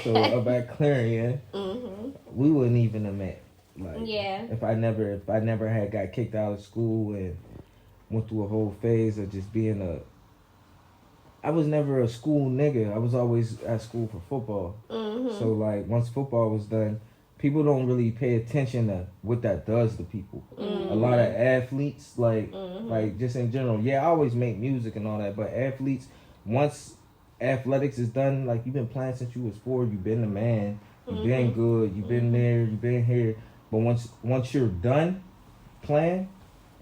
So up at Clarion, we wouldn't even have met. Like, if I never had got kicked out of school and went through a whole phase of just being I was never a school nigga. I was always at school for football. So like once football was done, people don't really pay attention to what that does to people. A lot of athletes, like just in general. Yeah, I always make music and all that, but athletes, once athletics is done, like you've been playing since you was 4, you've been the man, you've been good, you've been there, you've been here. But once you're done playing,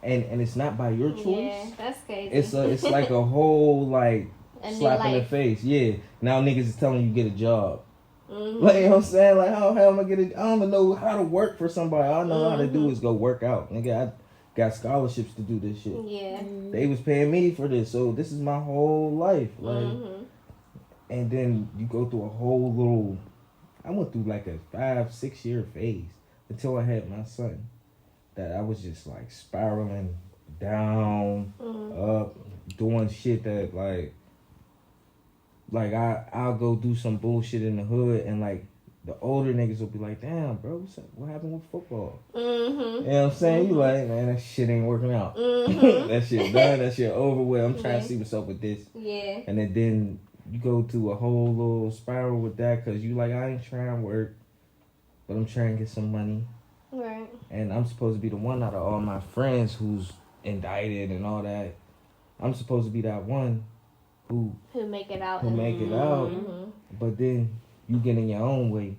and it's not by your choice. Yeah, that's crazy. It's like a whole like slap in the face. Yeah. Now niggas is telling you get a job. Like, you know what I'm saying? Like, how am I gonna I don't even know how to work for somebody. All I know how to do is go work out. Nigga, I got scholarships to do this shit. Yeah. They was paying me for this, so this is my whole life. Like, and then you go through a whole little, I went through like a 5-6 year phase until I had my son. That I was just like spiraling down, up, doing shit that like I'll go do some bullshit in the hood, and like the older niggas will be like, damn, bro, what happened with football? You know what I'm saying? You like, man, that shit ain't working out. That shit done, that shit over with. I'm trying to see what's up with this. Yeah. And then you go through a whole little spiral with that, because you like, I ain't trying to work, but I'm trying to get some money. Right. And I'm supposed to be the one out of all my friends who's indicted and all that. I'm supposed to be that one who make it out. But then you get in your own way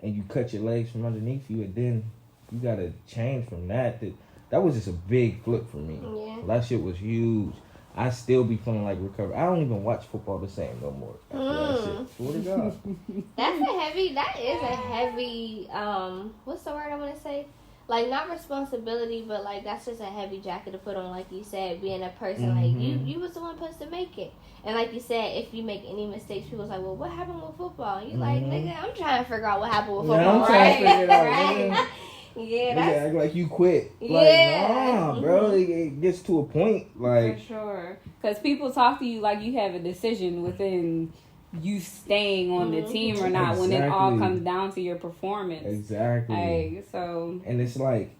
and you cut your legs from underneath you, and then you gotta change from that. That was just a big flip for me. Yeah. That shit was huge. I still be feeling like recovered. I don't even watch football the same no more after that shit. Swear to God. That is a heavy, what's the word I want to say? Like, not responsibility, but like that's just a heavy jacket to put on, like you said, being a person. Like, you was the one supposed to make it. And like you said, if you make any mistakes, people's like, well, what happened with football? And you like, nigga, I'm trying to figure out what happened with football, I'm trying to figure it out, right? Yeah, that's... act like you quit. Like, nah, bro. It gets to a point, like... For sure. Because people talk to you like you have a decision within you staying on the team or not, when it all comes down to your performance. Exactly. Like, so... And it's like,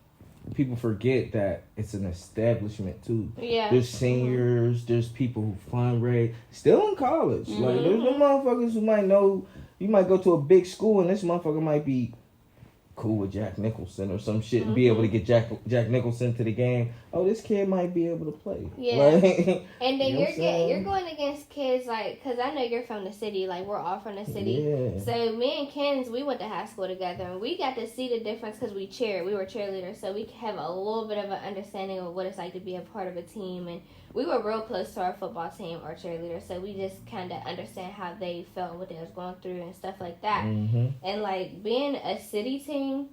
people forget that it's an establishment, too. Yeah. There's seniors, there's people who fundraise, still in college. Like, there's no motherfuckers who might know... You might go to a big school and this motherfucker might be cool with Jack Nicholson or some shit and be able to get Jack Nicholson to the game. Oh, this kid might be able to play. Yeah. Like, and then you're going against kids, like, because I know you're from the city. Like, we're all from the city. Yeah. So me and Kenz, we went to high school together, and we got to see the difference because we were cheerleaders, so we have a little bit of an understanding of what it's like to be a part of a team. And we were real close to our football team, our cheerleaders, so we just kind of understand how they felt and what they was going through and stuff like that. And like, being a city team,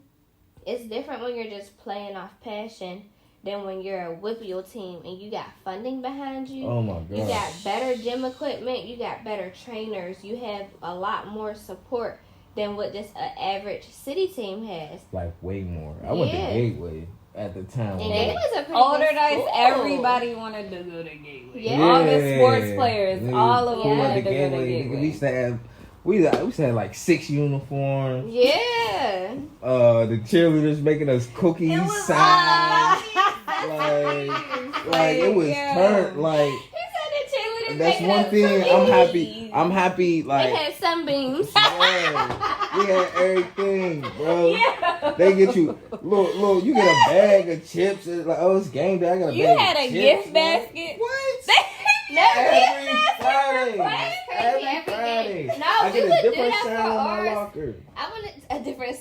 it's different when you're just playing off passion than when you're a WPIAL team and you got funding behind you. Oh my God. You got better gym equipment, you got better trainers, you have a lot more support than what just an average city team has. Like, way more. I went to Gateway at the time. And it was a pretty older good days, school. Everybody wanted to go to Gateway. Yeah. All the sports players, all of them wanted to go to Gateway. We used to have like 6 uniforms. Yeah. The cheerleaders making us cookies, signs. Like it was turned like. That's one thing. I'm happy. Like, they had sunbeams. We had everything, bro. Yeah. They get you. Look. You get a bag of chips. It's like, oh, it's game day. I got a bag of chips. You had a gift basket. What? Every Friday. Every Friday. No, I we get would a do different that sign for on my ours. locker. I wanted a different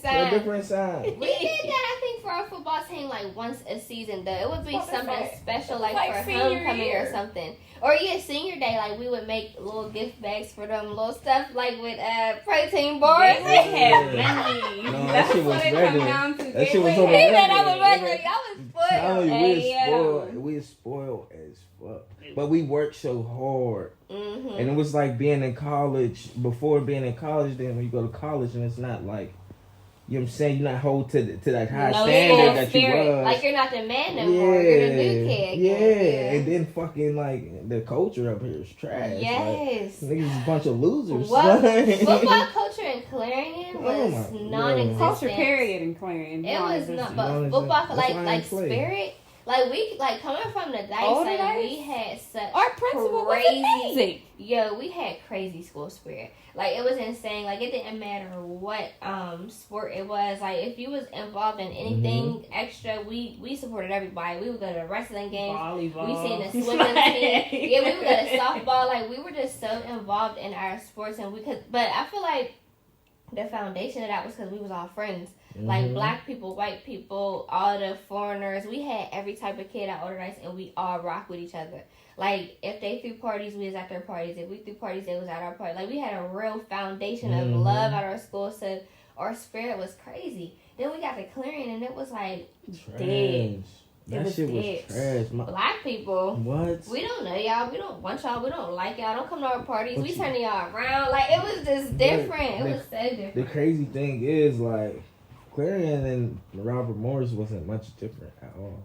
sign. We did that, I think, for our football team, like, once a season, though. It would be something special, like for homecoming or something. Or, senior day, like, we would make little gift bags for them, little stuff, like, with protein bars. We had money. No, That's that shit was what it regular. come down to. That shit was over regular. Y'all was spoiled. We was spoiled as fuck. But we worked so hard. And it was like being in college. Before being in college, then when you go to college and it's not like, you know what I'm saying, you're not hold to that high standard that you was. Like, you're not the man no more. You're the new kid. Yeah. And then fucking, like, the culture up here is trash. Yes. Like, niggas is a bunch of losers. What? Football coach Clarion was non-existent. Culture period in Clarion. It was not, but football, like Spirit. Like we coming from the dice, we had such our principal was amazing. We had crazy school spirit. Like it was insane. Like it didn't matter what sport it was. Like if you was involved in anything extra, we supported everybody. We would go to wrestling games. Volleyball. We seen the swimming team. Yeah, we would go to softball. Like we were just so involved in our sports, and but I feel like the foundation of that was because we was all friends. Like black people, white people, all the foreigners. We had every type of kid at Older Dice, and we all rock with each other. Like if they threw parties, we was at their parties. If we threw parties, they was at our party. Like we had a real foundation of love at our school. So our spirit was crazy. Then we got to Clarion, and it was like dead. That shit was trash. Black people. What? We don't know y'all. We don't want y'all. We don't like y'all. Don't come to our parties. We turn y'all around. Like it was just different. It was so different. The crazy thing is like. Clarion and Robert Morris wasn't much different at all.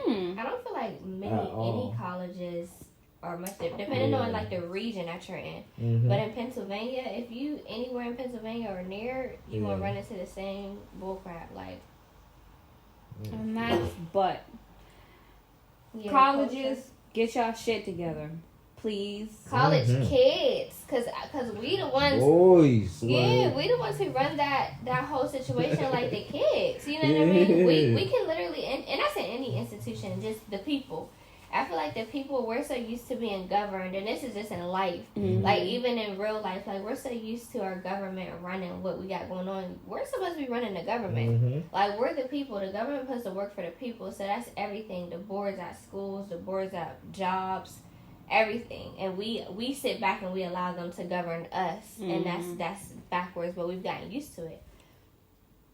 I don't feel like any colleges are much different, depending on like the region that you're in. But in Pennsylvania, if you anywhere in Pennsylvania or near, you gonna run into the same bullcrap. Like, and that's colleges, get y'all shit together. Please. College kids, cause we the ones. Boys. Yeah, we the ones who run that whole situation like the kids. You know what I mean? We can literally, and that's in any institution, just the people. I feel like the people, we're so used to being governed, and this is just in life. Like even in real life, like we're so used to our government running what we got going on. We're supposed to be running the government. Like we're the people. The government supposed to work for the people. So that's everything. The boards at schools, the boards at jobs. Everything, and we sit back and we allow them to govern us, and that's backwards, but we've gotten used to it.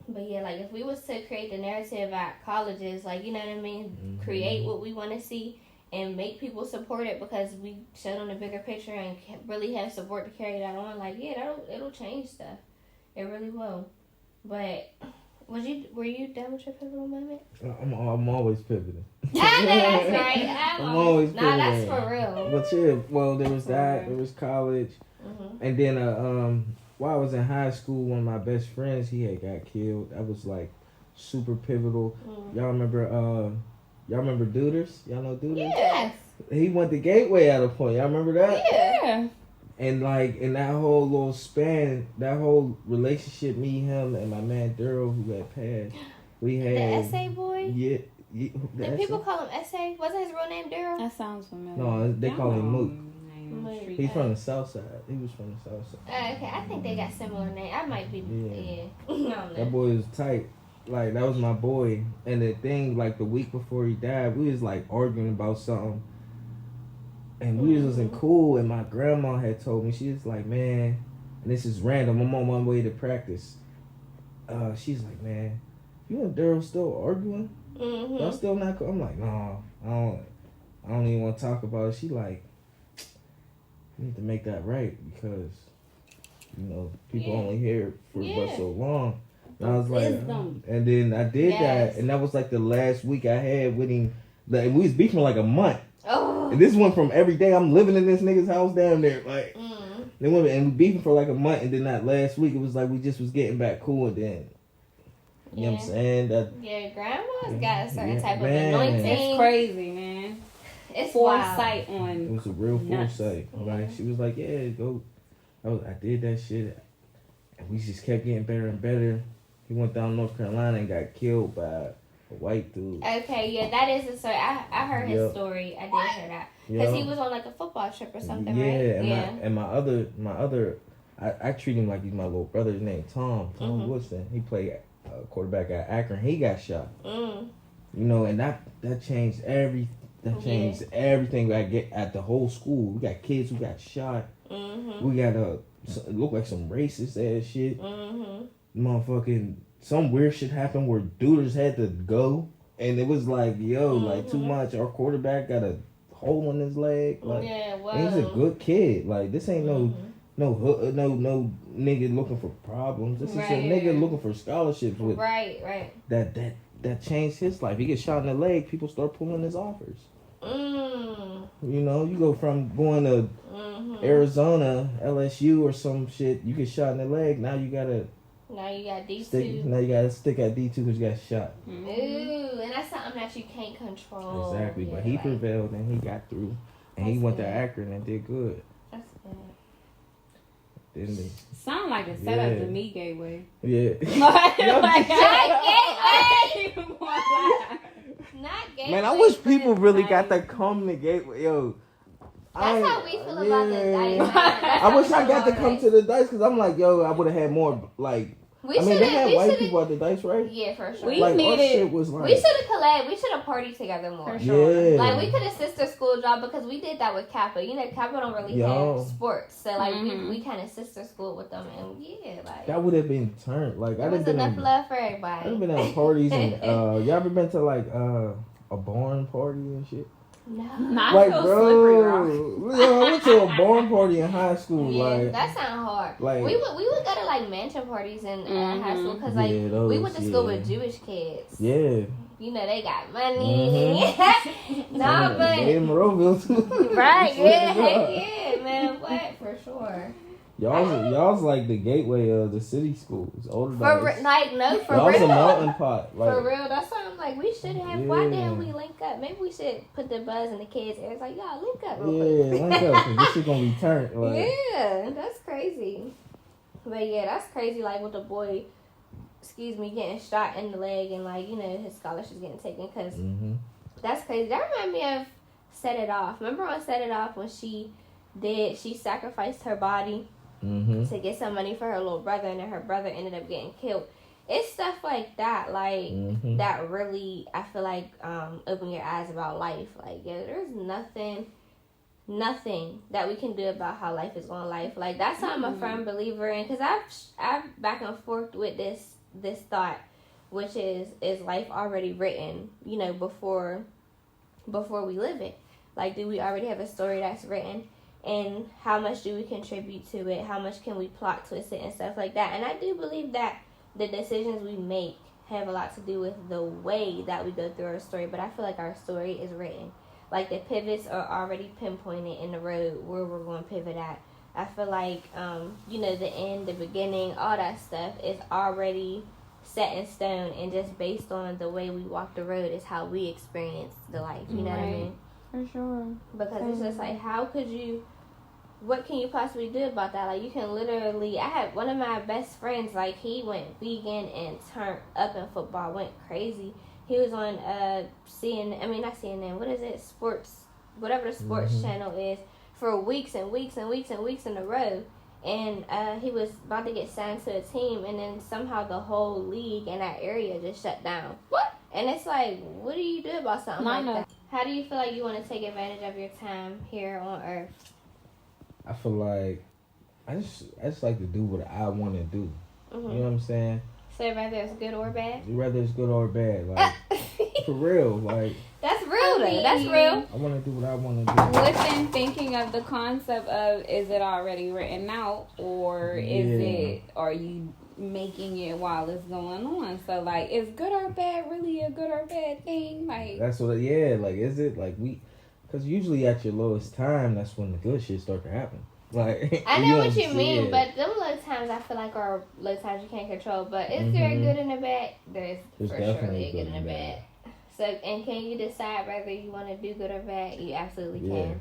But yeah, like if we was to create the narrative at colleges, like you know what I mean, create what we want to see and make people support it because we showed them the bigger picture and really have support to carry that on. Like it'll change stuff, it really will. But were you done with your pivotal moment? I'm always pivoting. I know that's right. I'm always pivoting. Nah, that's for real. But yeah, well, there was that. There was college, and then while I was in high school, one of my best friends he had got killed. That was like super pivotal. Y'all remember Duders? Y'all know Duders? Yes. He went to Gateway at a point. Y'all remember that? Yeah. And like in that whole little span, that whole relationship, me, him, and my man Daryl who had passed, we had the essay boy. Yeah. Did people call him Essay? Wasn't his real name Daryl? That sounds familiar. No, they call him Mook. Mook. He's from the South Side. He was from the South Side. Okay, I think they got similar names. I might be. Yeah. I don't know. That boy was tight. Like that was my boy. And the thing, like the week before he died, we was like arguing about something. And we wasn't cool, and my grandma had told me, she was like, man, and this is random, I'm on my way to practice. She's like, man, you and Daryl still arguing? Y'all still not cool? I'm like, no, I don't even want to talk about it. She like, you need to make that right, because, you know, people only hear for but so long. And I was like, and then I did that, and that was like the last week I had with him. Like, we was beefing like a month. Oh. And this went from every day I'm living in this nigga's house down there. Like, then and we beefing for like a month, and then that last week it was like we just was getting back cool, and then you know what I'm saying? Grandma's got a certain type of anointing. It's crazy, man. It's foresight wild. on. It was a real foresight. Like she was like, yeah, go. I did that shit, and we just kept getting better and better. He went down North Carolina and got killed by a white dude. Okay, yeah, that is a story. I heard his story. I did hear that because he was on like a football trip or something, right? And my other, I treat him like he's my little brother. His name Tom Woodson. He played quarterback at Akron. He got shot. You know, and that changed everything. That changed everything I get at the whole school. We got kids who got shot. We got it looked like some racist ass shit. Motherfucking some weird shit happened where Duders had to go, and it was like, yo, like too much. Our quarterback got a hole in his leg. Like, he's a good kid. Like, this ain't no nigga looking for problems. This is a nigga looking for scholarships with that changed his life. He gets shot in the leg, people start pulling his offers. You know, you go from going to Arizona, LSU or some shit, you get shot in the leg. Now you got D2. Now you gotta stick at D2 because you got shot. Ooh, and that's something that you can't control. Exactly, but he prevailed and he got through. And he went to Akron and did good. That's good. Didn't he? Sound like a setup to me, Gateway. Yeah. Not Gateway. Man, I wish people really got to come to Gateway. Yo. That's how we feel about the dice. I wish I got to come to the dice because I'm like, yo, I would have had more, like, they had white people at the dice, right? Yeah, for sure. We should have collabed. We should have partied together more. For sure. Yeah. Like, we could have sister school job because we did that with Kappa. You know, Kappa don't really have sports. So, like, we kind of sister school with them. And, yeah, like. That would have been turned. Like, there was enough love for everybody. I'd have been at parties and, y'all ever been to, like, a barn party and shit? No. Not like, so bro, I went to a barn party in high school. Yeah, like, that sounds hard. Like, we would go to like mansion parties in high school because like we went to school with Jewish kids. Yeah. You know they got money. Nah, but in Monroeville too. Right? Yeah, heck yeah, man. What for sure. Y'all's like the gateway of the city schools. Older for like no for y'all's real. a melting pot. Like, for real, that's why I'm like we should have. Why didn't we link up? Maybe we should put the buzz in the kids' ears. Like y'all link up. Real quick. Link up. Cause this shit gonna be turned. Like. Yeah, that's crazy. But yeah, that's crazy. Like with the boy, getting shot in the leg and like his scholarship's getting taken because that's crazy. That reminds me of Set It Off. Remember on Set It Off when she sacrificed her body. To get some money for her little brother, and then her brother ended up getting killed. It's stuff like that, like that really, I feel like, open your eyes about life. Like, yeah, there's nothing that we can do about how life is going life. Like, that's how I'm a firm believer in, because I've back and forth with this thought, which is life already written, before we live it? Like, do we already have a story that's written? And how much do we contribute to it? How much can we plot twist it and stuff like that? And I do believe that the decisions we make have a lot to do with the way that we go through our story. But I feel like our story is written. Like the pivots are already pinpointed in the road where we're going to pivot at. I feel like, the end, the beginning, all that stuff is already set in stone. And just based on the way we walk the road is how we experience the life. You know what I mean? For sure. Because it's just like, what can you possibly do about that? Like, you can literally, I had one of my best friends, like, he went vegan and turned up in football, went crazy. He was on not CNN, what is it? Sports, whatever the sports channel is, for weeks and weeks and weeks and weeks in a row. And he was about to get signed to a team, and then somehow the whole league in that area just shut down. What? And it's like, what do you do about something like that? How do you feel like you want to take advantage of your time here on Earth? I feel like I just like to do what I want to do. You know what I'm saying? So whether it's good or bad? Whether it's good or bad. Like, for real. Like, that's real, though. That's real. I want to do what I want to do. Within thinking of the concept of, is it already written out? Or are you making it while it's going on? So, like, is good or bad really a good or bad thing? Like, that's what, like, is it? Like, because usually at your lowest time, that's when the good shit start to happen. Like, I know what you mean, but them low times I feel like are low times you can't control. But is there a good and a bad? There's for surely a good and a bad. So, and can you decide whether you want to do good or bad? You absolutely can.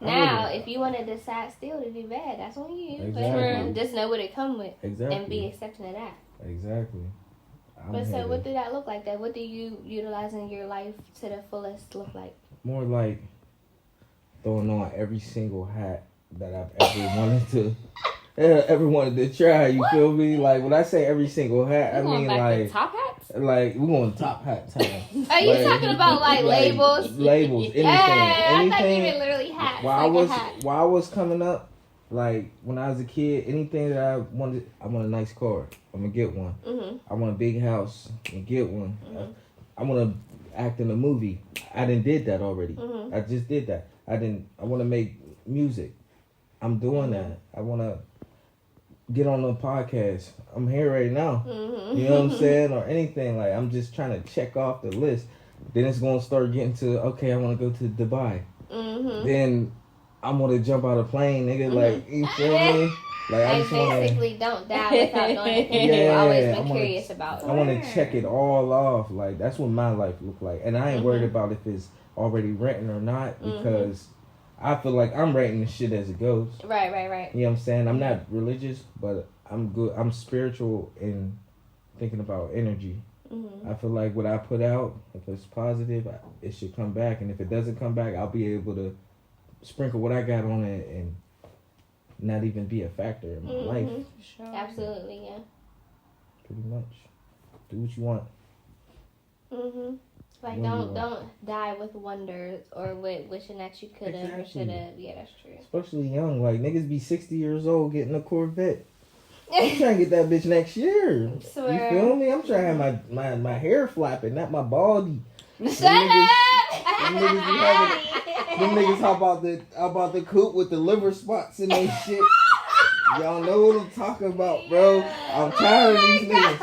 Now, if you want to decide still to do bad, that's on you. Exactly. But just know what it comes with. Exactly. And be accepting of that. Exactly. What do that look like? That what do you utilize in your life to the fullest look like? More like throwing on every single hat that I've ever wanted to try. You feel me? Like when I say every single hat, I mean like top hats. Like we're going top hat time. Are you talking about like labels? Labels, anything. I thought you meant literally hats. While I was coming up, like when I was a kid, anything that I wanted, I want a nice car, I'm gonna get one. I want a big house, I'm gonna get one. I want to act in a movie. I did that already. I just did that. I want to make music. I'm doing that. I want to get on a podcast. I'm here right now. You know what I'm saying? Or anything. Like, I'm just trying to check off the list. Then it's going to start getting to, okay, I want to go to Dubai. then I'm gonna jump out of a plane, nigga. Like, you feel me? Like, I just basically don't die without doing anything. I've always been curious about. I want to check it all off. Like, that's what my life look like, and I ain't worried about if it's already written or not, because I feel like I'm writing the shit as it goes. Right. You know what I'm saying? I'm not religious, but I'm good. I'm spiritual in thinking about energy. I feel like what I put out, if it's positive, it should come back, and if it doesn't come back, I'll be able to sprinkle what I got on it and not even be a factor in my life. Sure. Absolutely, yeah. Pretty much. Do what you want. Like, don't die with wonders or with wishing that you could have or should have. Yeah, that's true. Especially young. Like, niggas be 60 years old getting a Corvette. I'm trying to get that bitch next year. Swear. You feel me? I'm trying to have my hair flapping, not my baldy. Shut up! Them niggas hop out the coop with the liver spots and they shit. Y'all know what I'm talking about, bro. I'm tired of these niggas.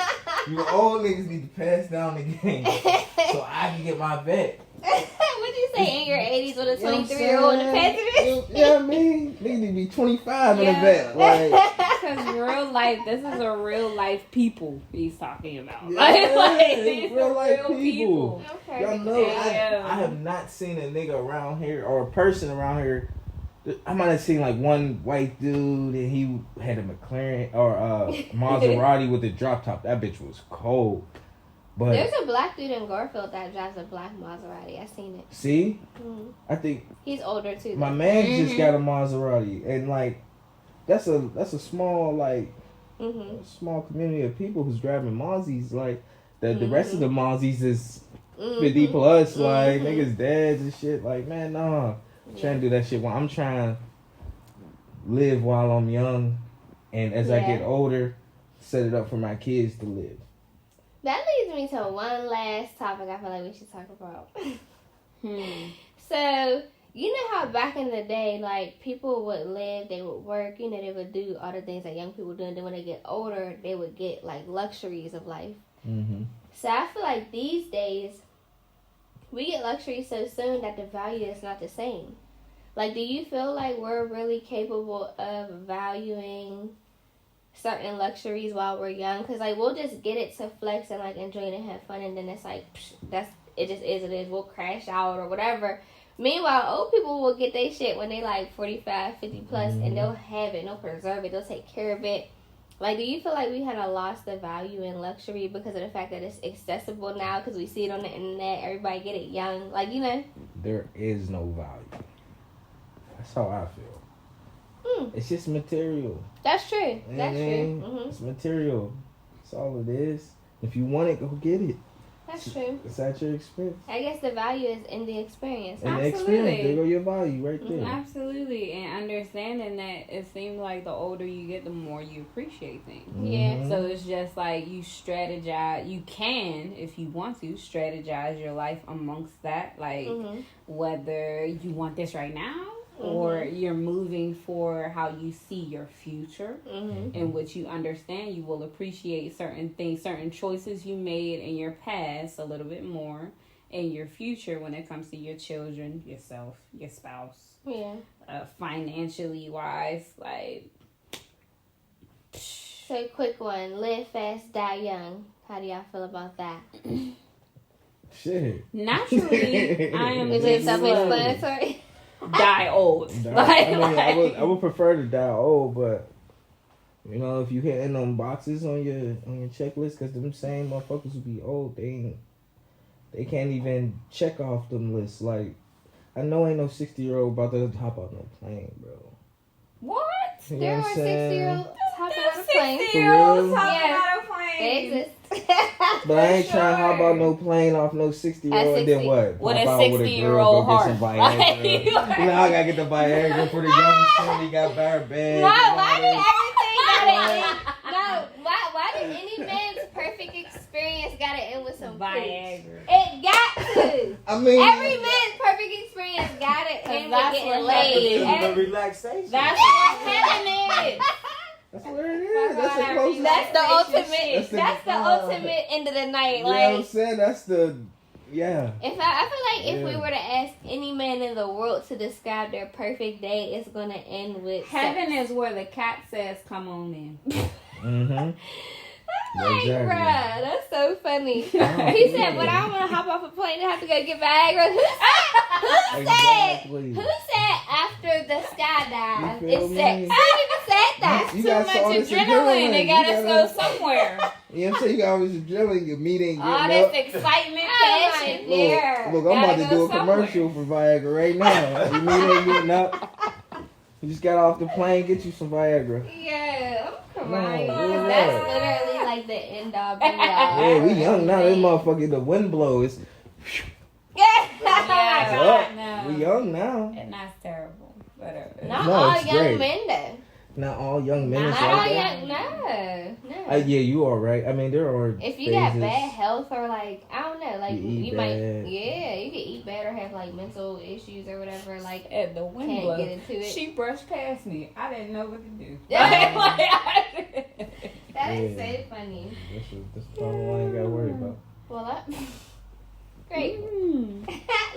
You old niggas need to pass down the game so I can get my vet. What'd you say, in your 80s with a 23-year-old in the passenger? Yeah, I mean, niggas need to be 25 in a vet. Like, because real life, this is a real life people he's talking about. Like real life people. Okay. Y'all know, I have not seen a nigga around here or a person around here. I might have seen like one white dude and he had a McLaren or a Maserati with a drop top. That bitch was cold. But there's a black dude in Garfield that drives a black Maserati. I seen it. See? I think he's older too. My man just got a Maserati, and like that's a small like small community of people who's driving Mazzies. Like the rest of the Mazzies is 50 plus, like niggas dads and shit. Like, man, nah. Trying to do that shit while I'm trying to live while I'm young, and as I get older, set it up for my kids to live. That leads me to one last topic I feel like we should talk about. So, you know how back in the day, like, people would live, they would work, you know, they would do all the things that young people do, and then when they get older, they would get, like, luxuries of life. So I feel like these days, we get luxuries so soon that the value is not the same. Like, do you feel like we're really capable of valuing certain luxuries while we're young? Because, like, we'll just get it to flex and, like, enjoy it and have fun, and then it's like, it just is what it is. We'll crash out or whatever. Meanwhile, old people will get their shit when they, like, 45, 50 plus, and they'll have it, they'll preserve it, they'll take care of it. Like, do you feel like we kind of lost the value in luxury because of the fact that it's accessible now because we see it on the internet, everybody get it young, like, you know? There is no value. That's how I feel. It's just material. That's true. That's true. It's material. That's all it is. If you want it, go get it. That's true. It's at your expense. I guess the value is in the experience. In the experience, there go your value right there. Absolutely. And understanding that it seems like the older you get, the more you appreciate things. Yeah. So it's just like you strategize. You can, if you want to, strategize your life amongst that. Like whether you want this right now, or you're moving for how you see your future, in which you understand you will appreciate certain things, certain choices you made in your past a little bit more in your future when it comes to your children, yourself, your spouse, financially wise. Like, so quick one, live fast, die young. How do y'all feel about that? Shit. Naturally, I am. Is it self-explanatory? Die old. I would prefer to die old, but you know, if you hitting them boxes on your checklist, because them same motherfuckers will be old. They can't even check off them lists. Like, I know ain't no 60-year-old about to hop out no plane, bro. What? You There are 60-year-olds hopping out of plane. 60-year-olds hopping out of plane. They exist. But I ain't trying to hop out no plane off no 60-year-old. Then what? With Pop a out 60-year-old heart. Get some Viagra. You know, I gotta get the Viagra for the young shorty. Got bare bed. Why did everything gotta end? No, why did any man's perfect experience gotta end with some Viagra? It got to. I mean, every man's perfect experience gotta end with getting laid. The relaxation. That's what heaven is. That's where it is. That's the closest. That's the ultimate. That's the ultimate end of the night. You know what I'm saying? That's the. Yeah. I feel like if we were to ask any man in the world to describe their perfect day, it's gonna end with heaven sex. is where the cat says, "Come on in." I'm like, bruh, that's so funny. He said, "But I don't want to hop off a plane and have to go get Viagra." Who said after the skydive it's sex? Who even said that? You Too got much all this adrenaline. They gotta go somewhere. You know what I'm saying? You got all this adrenaline. Your meat ain't All getting this up. excitement, passion. Look, I'm about to do a commercial for Viagra right now. Your meat ain't getting up. You just got off the plane, get you some Viagra. Yeah, I'm crying. No, That's literally like the end all be all. Yeah, we young now. This motherfucker, the wind blows. Yeah, We young now. And that's terrible. Whatever. Not all young men though. Not all young men. Not all young. No. Yeah, you are right. I mean, there are. If you got bad health or like I don't know, like you might, bad. yeah, you can eat bad or have like mental issues or whatever. Like At the wind can't blow. get into it. She brushed past me. I didn't know what to do. That is so funny. That's the only one I ain't got to worry about. Well, great.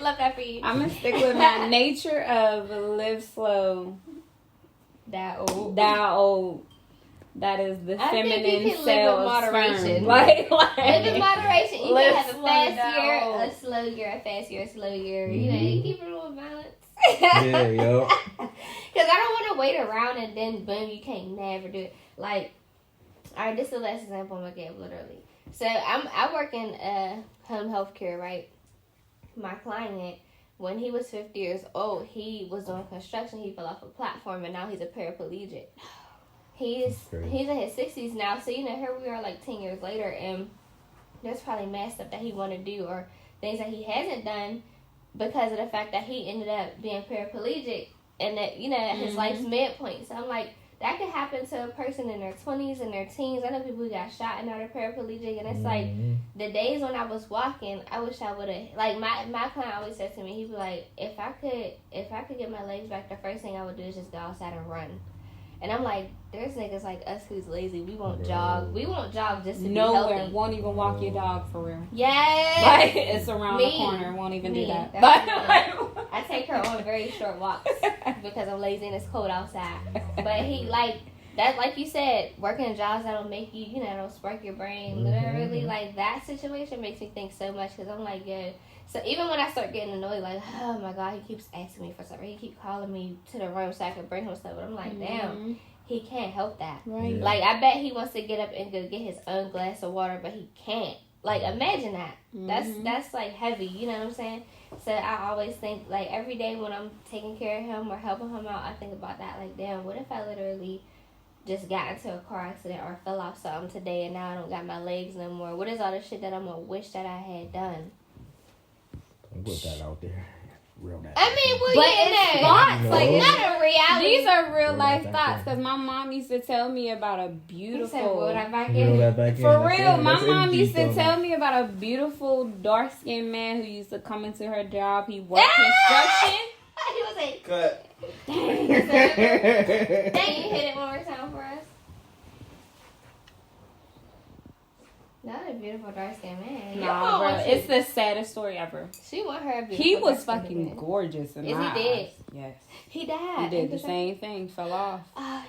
Love that for you. I'm gonna stick with my nature of live slow. Die old. That is the I think feminine you can cell live in moderation. Like Live in moderation. You live can have a slow fast year, down. a slow year, a fast year, a slow year. You know, you keep it all balance. Yeah, yo. Because I don't want to wait around and then boom, you can't never do it. Like, all right, this is the last example I'm gonna give, literally. So I work in home health care, right? My client, when he was 50 years old, he was doing construction. He fell off a platform, and now he's a paraplegic. He's in his 60s now, so you know here we are like 10 years later, and there's probably mad stuff that he want to do or things that he hasn't done because of the fact that he ended up being paraplegic and that at his life's midpoint. So I'm like, that could happen to a person in their 20s and their teens. I know people who got shot and now they're paraplegic, and it's like the days when I was walking, I wish I would have, like my client always said to me, he'd be like, if I could get my legs back, the first thing I would do is just go outside and run. And I'm like, there's niggas like us who's lazy. We won't jog. We won't jog just to be healthy. Won't even walk your dog for real. Yes. Like, it's around the corner. Won't even do that. But I take her on very short walks because I'm lazy and it's cold outside. But he that, like you said, working jobs that'll make you, that'll spark your brain. Literally, like that situation makes me think so much because I'm like, yeah. So even when I start getting annoyed, like, oh my God, he keeps asking me for something. He keeps calling me to the room so I can bring him stuff. But I'm like, damn, he can't help that. Right. Yeah. Like, I bet he wants to get up and go get his own glass of water, but he can't. Like, imagine that. That's like heavy. You know what I'm saying? So I always think, like, every day when I'm taking care of him or helping him out, I think about that. Like, damn, what if I literally just got into a car accident or fell off something today and now I don't got my legs no more? What is all the shit that I'm going to wish that I had done? Put that out there. Real nice. I mean, but it's thoughts. No. Like, it's not a reality. These are real life thoughts. Because my mom used to tell me about a beautiful. For real, my mom used to tell me about a beautiful dark skinned man who used to come into her job. He worked construction. He was like, cut. Dang, you hit it one more time for us. Not a beautiful dark skinned man. Nah, bro, it's the saddest story ever. She want her a beautiful. He was fucking gorgeous in my eyes. Yes. He died. He did the same thing. Fell off. Oh,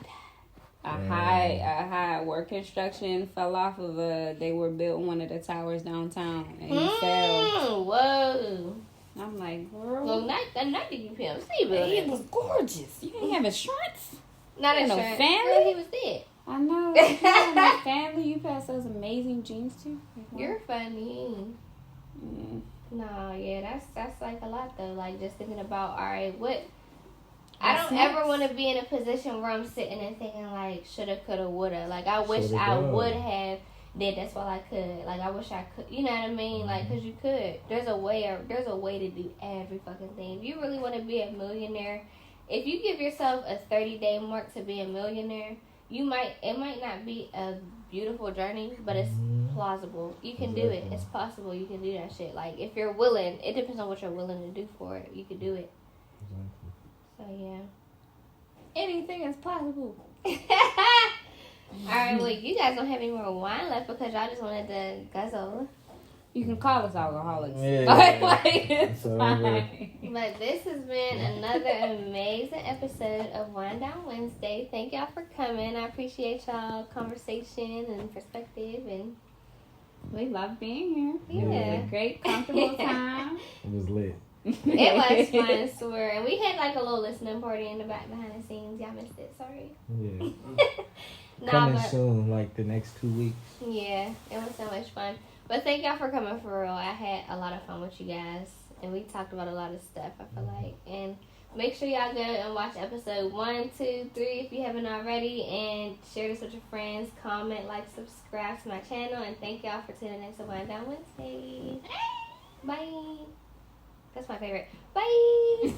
A high work construction fell off of they were building one of the towers downtown and he fell. Whoa. I'm like, girl. Well, not the UPMC, He was gorgeous. You didn't have insurance? Not insurance. No family? Girl, he was dead. I know. You have no family you pass those amazing genes to. You're funny. No, yeah, that's like a lot though. Like just thinking about, all right, what. I don't ever want to be in a position where I'm sitting and thinking like shoulda, coulda, woulda. Like I wish I would have did this while I could. Like I wish I could. You know what I mean? Like because you could. There's a way to do every fucking thing. If you really want to be a millionaire, if you give yourself a 30-day mark to be a millionaire, it might not be a beautiful journey, but it's plausible. You can do it. It's possible. You can do that shit. Like if you're willing, it depends on what you're willing to do for it. You can do it. So yeah, anything is possible. Alright, well you guys don't have any more wine left because y'all just wanted to guzzle. You can call us alcoholics. Yeah. Like, it's fine. But this has been another amazing episode of Wind Down Wednesday. Thank y'all for coming. I appreciate y'all conversation and perspective, and we love being here. Yeah. It was a great, comfortable time. It was lit. It was fun, I swear. And we had like a little listening party in the back behind the scenes. Y'all missed it, sorry. Yeah. Nah, Coming soon, like the next 2 weeks. Yeah, it was so much fun. But thank y'all for coming for real. I had a lot of fun with you guys. And we talked about a lot of stuff, I feel like. And make sure y'all go and watch episode 1, 2, 3 if you haven't already. And share this with your friends. Comment, like, subscribe to my channel. And thank y'all for tuning in to Wind Down Wednesday. Bye. That's my favorite. Bye.